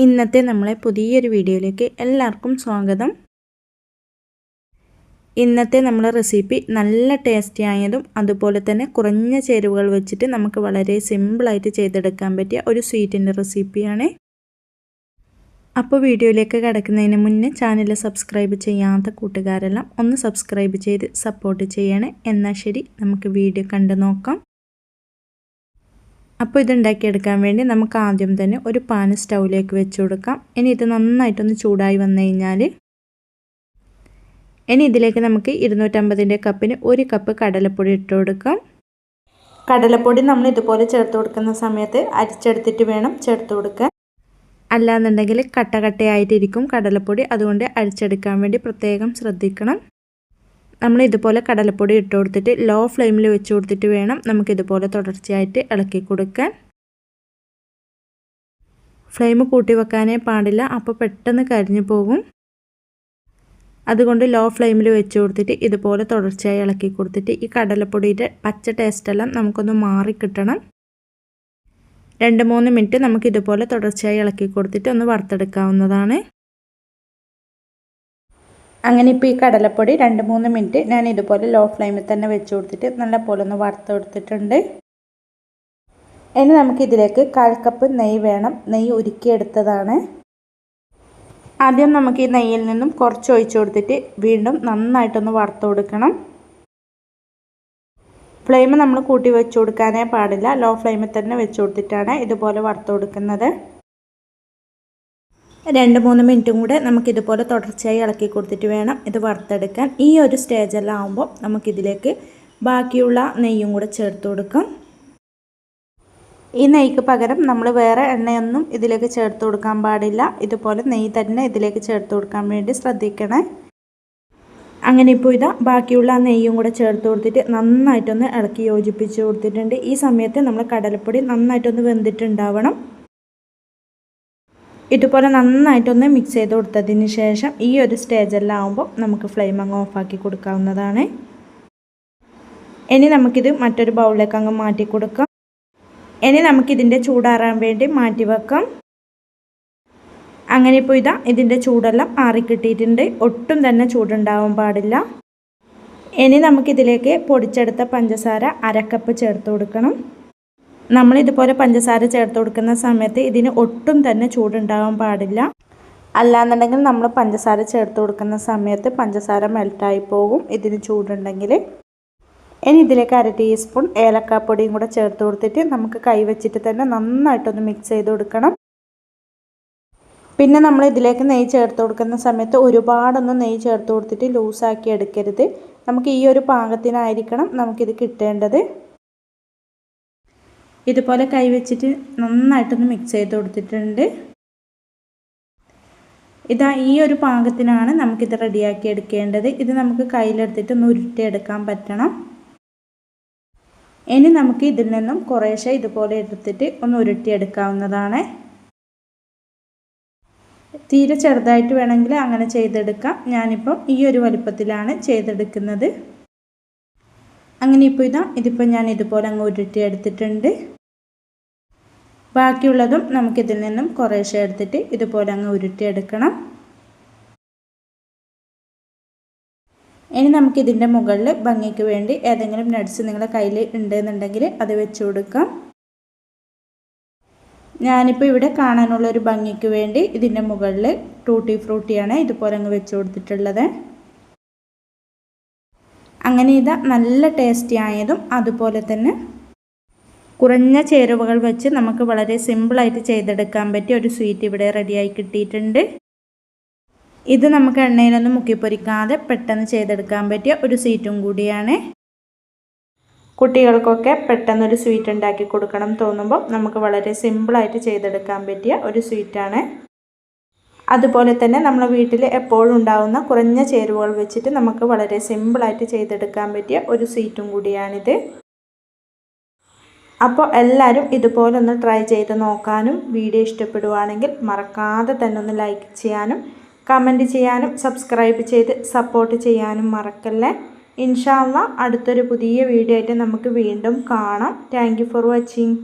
ഇന്നത്തെ നമ്മളെ പുതിയൊരു വീഡിയോയിലേക്ക് എല്ലാവർക്കും സ്വാഗതം. ഇന്നത്തെ നമ്മളെ റെസിപ്പി നല്ല ടേസ്റ്റി ആയതും അതുപോലെ തന്നെ കുറഞ്ഞ ചേരുവകൾ വെച്ചിട്ട് നമുക്ക് വളരെ സിമ്പിളായിട്ട് ചെയ്തെടുക്കാൻ പറ്റിയ ഒരു സ്വീറ്റിൻ്റെ റെസിപ്പിയാണ്. അപ്പോൾ വീഡിയോയിലേക്ക് കടക്കുന്നതിന് മുന്നേ ചാനൽ സബ്സ്ക്രൈബ് ചെയ്യാത്ത കൂട്ടുകാരെല്ലാം ഒന്ന് സബ്സ്ക്രൈബ് ചെയ്ത് സപ്പോർട്ട് ചെയ്യണേ. എന്നാൽ ശരി, നമുക്ക് വീഡിയോ കണ്ടു നോക്കാം. അപ്പോൾ ഇതുണ്ടാക്കിയെടുക്കാൻ വേണ്ടി നമുക്ക് ആദ്യം തന്നെ ഒരു പാൻ സ്റ്റൗവിലേക്ക് വെച്ച് കൊടുക്കാം. ഇനി ഇത് നന്നായിട്ടൊന്ന് ചൂടായി വന്നു കഴിഞ്ഞാൽ ഇനി ഇതിലേക്ക് നമുക്ക് 250 കപ്പിന് 1 കപ്പ് കടലപ്പൊടി ഇട്ട് കൊടുക്കാം. കടലപ്പൊടി നമ്മൾ ഇതുപോലെ ചേർത്ത് കൊടുക്കുന്ന സമയത്ത് അരിച്ചെടുത്തിട്ട് വേണം ചേർത്ത് കൊടുക്കാൻ. അല്ലാന്നുണ്ടെങ്കിൽ കട്ടയായിട്ടിരിക്കും കടലപ്പൊടി. അതുകൊണ്ട് അരിച്ചെടുക്കാൻ വേണ്ടി പ്രത്യേകം ശ്രദ്ധിക്കണം. നമ്മൾ ഇതുപോലെ കടലപ്പൊടി ഇട്ട് കൊടുത്തിട്ട് ലോ ഫ്ലെയിമിൽ വെച്ച് കൊടുത്തിട്ട് വേണം നമുക്കിതുപോലെ തുടർച്ചയായിട്ട് ഇളക്കി കൊടുക്കാൻ. ഫ്ലെയിം കൂട്ടി വെക്കാനേ പാടില്ല, അപ്പോൾ പെട്ടെന്ന് കരിഞ്ഞു പോകും. അതുകൊണ്ട് ലോ ഫ്ലെയിമിൽ വെച്ച് കൊടുത്തിട്ട് ഇതുപോലെ തുടർച്ചയായി ഇളക്കി കൊടുത്തിട്ട് ഈ കടലപ്പൊടിയുടെ പച്ച ടേസ്റ്റെല്ലാം നമുക്കൊന്ന് മാറിക്കിട്ടണം. 2-3 മിനിറ്റ് നമുക്കിതുപോലെ തുടർച്ചയായി ഇളക്കി കൊടുത്തിട്ട് ഒന്ന് വറുത്തെടുക്കാവുന്നതാണ്. അങ്ങനെ ഇപ്പോൾ ഈ കടലപ്പൊടി 2-3 മിനിറ്റ് ഞാൻ ഇതുപോലെ ലോ ഫ്ലെയിമിൽ തന്നെ വെച്ച് കൊടുത്തിട്ട് നല്ല പോലെ ഒന്ന് വറുത്തെടുത്തിട്ടുണ്ട്. ഇനി നമുക്കിതിലേക്ക് 1/4 കപ്പ് നെയ്യ് വേണം. നെയ്യ് ഉരുക്കിയെടുത്തതാണ്. ആദ്യം നമുക്ക് ഈ നെയ്യിൽ നിന്നും കുറച്ച് ഒഴിച്ച് കൊടുത്തിട്ട് വീണ്ടും നന്നായിട്ടൊന്ന് വറുത്ത് കൊടുക്കണം. ഫ്ലെയിം നമ്മൾ കൂട്ടി വെച്ച് കൊടുക്കാനേ പാടില്ല, ലോ ഫ്ലെയിമിൽ തന്നെ വെച്ച് കൊടുത്തിട്ടാണ് ഇതുപോലെ വറുത്ത് കൊടുക്കുന്നത്. 2-3 മിനിറ്റും കൂടെ നമുക്കിതുപോലെ തുടർച്ചയായി ഇളക്കി കൊടുത്തിട്ട് വേണം ഇത് വറുത്തെടുക്കാൻ. ഈ ഒരു സ്റ്റേജെല്ലാം ആകുമ്പോൾ നമുക്കിതിലേക്ക് ബാക്കിയുള്ള നെയ്യും കൂടെ ചേർത്ത് കൊടുക്കാം. ഈ നെയ്ക്ക് പകരം നമ്മൾ വേറെ എണ്ണയൊന്നും ഇതിലേക്ക് ചേർത്ത് കൊടുക്കാൻ പാടില്ല. ഇതുപോലെ നെയ്യ് തന്നെ ഇതിലേക്ക് ചേർത്ത് കൊടുക്കാൻ വേണ്ടി ശ്രദ്ധിക്കണേ. അങ്ങനെ ഇപ്പോൾ ഇതാ ബാക്കിയുള്ള നെയ്യും കൂടെ ചേർത്ത് കൊടുത്തിട്ട് നന്നായിട്ടൊന്ന് ഇളക്കി യോജിപ്പിച്ച് കൊടുത്തിട്ടുണ്ട്. ഈ സമയത്ത് നമ്മൾ കടലപ്പൊടി നന്നായിട്ടൊന്ന് വെന്തിട്ടുണ്ടാവണം. ഇതുപോലെ നന്നായിട്ടൊന്ന് മിക്സ് ചെയ്ത് കൊടുത്തതിന് ശേഷം ഈ ഒരു സ്റ്റേജെല്ലാം ആകുമ്പോൾ നമുക്ക് ഫ്ലെയിം അങ്ങ് ഓഫാക്കി കൊടുക്കാവുന്നതാണ്. ഇനി നമുക്കിത് മറ്റൊരു ബൗളിലേക്ക് അങ്ങ് മാറ്റി കൊടുക്കാം. ഇനി നമുക്കിതിൻ്റെ ചൂടാറാൻ വേണ്ടി മാറ്റി വെക്കാം. അങ്ങനെ ഇപ്പോൾ ഇതാ ഇതിൻ്റെ ചൂടെല്ലാം ആറിക്കിട്ടിയിട്ടുണ്ട്. ഒട്ടും തന്നെ ചൂടുണ്ടാവാൻ പാടില്ല. ഇനി നമുക്കിതിലേക്ക് പൊടിച്ചെടുത്ത പഞ്ചസാര 1/2 കപ്പ് ചേർത്ത് കൊടുക്കണം. നമ്മളിതുപോലെ പഞ്ചസാര ചേർത്ത് കൊടുക്കുന്ന സമയത്ത് ഇതിന് ഒട്ടും തന്നെ ചൂടുണ്ടാവാൻ പാടില്ല. അല്ലാന്നുണ്ടെങ്കിൽ നമ്മൾ പഞ്ചസാര ചേർത്ത് കൊടുക്കുന്ന സമയത്ത് പഞ്ചസാര മെൽറ്റായി പോകും ഇതിന് ചൂടുണ്ടെങ്കിൽ. ഇനി ഇതിലേക്ക് 1/2 ടീസ്പൂൺ ഏലക്കാപ്പൊടിയും കൂടെ ചേർത്ത് കൊടുത്തിട്ട് നമുക്ക് കൈ വെച്ചിട്ട് തന്നെ നന്നായിട്ടൊന്ന് മിക്സ് ചെയ്ത് കൊടുക്കണം. പിന്നെ നമ്മൾ ഇതിലേക്ക് നെയ്യ് ചേർത്ത് കൊടുക്കുന്ന സമയത്ത് ഒരുപാടൊന്നും നെയ്യ് ചേർത്ത് കൊടുത്തിട്ട് ലൂസാക്കി എടുക്കരുത്. നമുക്ക് ഈ ഒരു പാകത്തിനായിരിക്കണം നമുക്കിത് കിട്ടേണ്ടത്. ഇതുപോലെ കൈ വെച്ചിട്ട് നന്നായിട്ടൊന്ന് മിക്സ് ചെയ്ത് കൊടുത്തിട്ടുണ്ട്. ഇതാ ഈ ഒരു പാകത്തിനാണ് നമുക്കിത് റെഡിയാക്കി എടുക്കേണ്ടത്. ഇത് നമുക്ക് കയ്യിലെടുത്തിട്ട് ഒന്ന് ഉരുട്ടിയെടുക്കാൻ പറ്റണം. ഇനി നമുക്ക് ഇതിൽ നിന്നും കുറേശ്ശെ ഇതുപോലെ എടുത്തിട്ട് ഒന്ന് ഉരുട്ടിയെടുക്കാവുന്നതാണ്. തീരെ ചെറുതായിട്ട് വേണമെങ്കിൽ അങ്ങനെ ചെയ്തെടുക്കാം. ഞാനിപ്പം ഈ ഒരു വലിപ്പത്തിലാണ് ചെയ്തെടുക്കുന്നത്. അങ്ങനെ ഇപ്പോൾ ഇതിപ്പോൾ ഞാൻ ഇതുപോലെ അങ്ങ് ഉരുട്ടിയെടുത്തിട്ടുണ്ട്. ബാക്കിയുള്ളതും നമുക്കിതിൽ നിന്നും കുറേശ്ശെ എടുത്തിട്ട് ഇതുപോലെ അങ്ങ് ഉരുട്ടിയെടുക്കണം. ഇനി നമുക്കിതിൻ്റെ മുകളിൽ ഭംഗിക്ക് വേണ്ടി ഏതെങ്കിലും നട്ട്സ് നിങ്ങളുടെ കയ്യിൽ ഉണ്ടെന്നുണ്ടെങ്കിൽ അത് വെച്ച് കൊടുക്കാം. ഞാനിപ്പോൾ ഇവിടെ കാണാനുള്ളൊരു ഭംഗിക്ക് വേണ്ടി ഇതിൻ്റെ മുകളിൽ ടൂട്ടി ഫ്രൂട്ടിയാണ് ഇതുപോലെ അങ്ങ് വെച്ച് കൊടുത്തിട്ടുള്ളത്. അങ്ങനെ ഇതാ നല്ല ടേസ്റ്റി ആയതും അതുപോലെ തന്നെ കുറഞ്ഞ ചേരുവകൾ വെച്ച് നമുക്ക് വളരെ സിമ്പിളായിട്ട് ചെയ്തെടുക്കാൻ പറ്റിയ ഒരു സ്വീറ്റ് ഇവിടെ റെഡിയായി കിട്ടിയിട്ടുണ്ട്. ഇത് നമുക്ക് എണ്ണയിലൊന്നും മുക്കിപ്പൊരിക്കാതെ പെട്ടെന്ന് ചെയ്തെടുക്കാൻ പറ്റിയ ഒരു സ്വീറ്റും കൂടിയാണ്. കുട്ടികൾക്കൊക്കെ പെട്ടെന്നൊരു സ്വീറ്റ് ഉണ്ടാക്കി കൊടുക്കണം തോന്നുമ്പോൾ നമുക്ക് വളരെ സിമ്പിളായിട്ട് ചെയ്തെടുക്കാൻ പറ്റിയ ഒരു സ്വീറ്റാണ്. അതുപോലെ തന്നെ നമ്മുടെ വീട്ടിൽ എപ്പോഴും ഉണ്ടാകുന്ന കുറഞ്ഞ ചേരുവകൾ വെച്ചിട്ട് നമുക്ക് വളരെ സിമ്പിളായിട്ട് ചെയ്തെടുക്കാൻ പറ്റിയ ഒരു സ്വീറ്റും കൂടിയാണിത്. അപ്പോൾ എല്ലാവരും ഇതുപോലെ ഒന്ന് ട്രൈ ചെയ്ത് നോക്കാനും വീഡിയോ ഇഷ്ടപ്പെടുവാണെങ്കിൽ മറക്കാതെ തന്നെ ഒന്ന് ലൈക്ക് ചെയ്യാനും കമൻറ്റ് ചെയ്യാനും സബ്സ്ക്രൈബ് ചെയ്ത് സപ്പോർട്ട് ചെയ്യാനും മറക്കല്ലേ. ഇൻഷാ അല്ലാഹ് അടുത്തൊരു പുതിയ വീഡിയോ ആയിട്ട് നമുക്ക് വീണ്ടും കാണാം. Thank you for watching.